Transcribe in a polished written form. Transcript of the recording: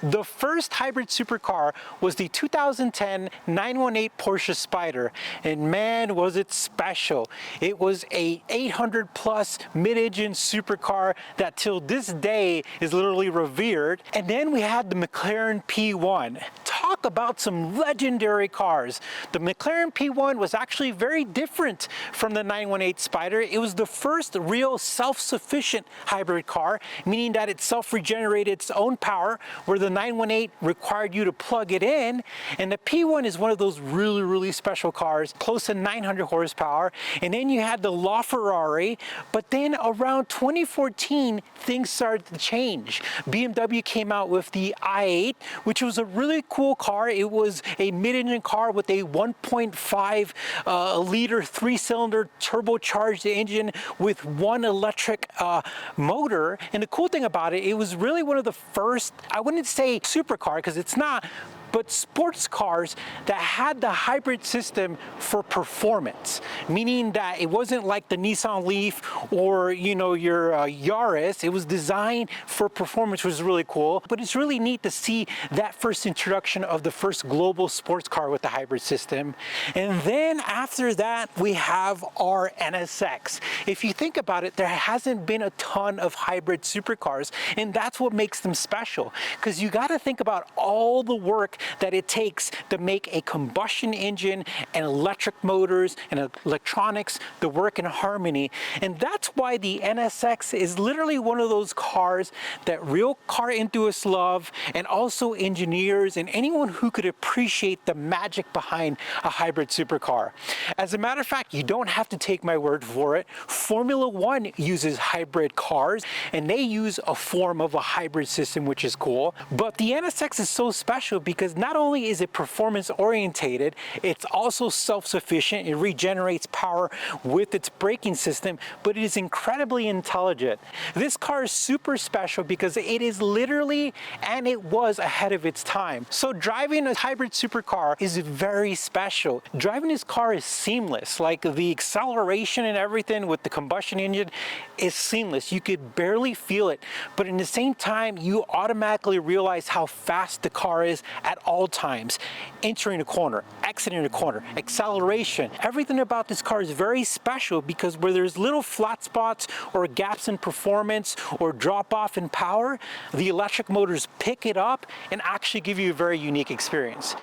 The first hybrid supercar was the 2010 918 Porsche Spyder, and man, was it special. It was a 800 plus mid-engine supercar that till this day is literally revered. And then we had the McLaren P1. Talk about some legendary cars. The McLaren P1 was actually very different from the 918 Spyder. It was the first real self-sufficient hybrid car, meaning that it self-regenerated its own power, where the 918 required you to plug it in. And the P1 is one of those really special cars, close to 900 horsepower. And then you had the LaFerrari, but then around 2014, things started to change. BMW came out with the i8, which was a really cool car. It was a mid-engine car with a 1.5 liter 3-cylinder turbocharged engine with one electric motor. And the cool thing about it, it was really one of the first, I wouldn't say supercar because it's not, but sports cars that had the hybrid system for performance, meaning that it wasn't like the Nissan Leaf or, you know, your Yaris. It was designed for performance, which was really cool. But it's really neat to see that first introduction of the first global sports car with the hybrid system. And then after that, we have our NSX. If you think about it, there hasn't been a ton of hybrid supercars, and that's what makes them special, because you got to think about all the work that it takes to make a combustion engine and electric motors and electronics to work in harmony. And that's why the NSX is literally one of those cars that real car enthusiasts love, and also engineers and anyone who could appreciate the magic behind a hybrid supercar. As a matter of fact, you don't have to take my word for it. Formula One uses hybrid cars, and they use a form of a hybrid system, which is cool. But the NSX is so special because not only is it performance orientated, it's also self-sufficient. It regenerates power with its braking system, but it is incredibly intelligent. This car is super special because it is literally, and it was ahead of its time. So driving a hybrid supercar is very special. Driving this car is seamless. Like the acceleration and everything with the combustion engine is seamless. You could barely feel it, but in the same time, you automatically realize how fast the car is at all times. Entering a corner, exiting a corner, acceleration. Everything about this car is very special because where there's little flat spots or gaps in performance or drop off in power, the electric motors pick it up and actually give you a very unique experience.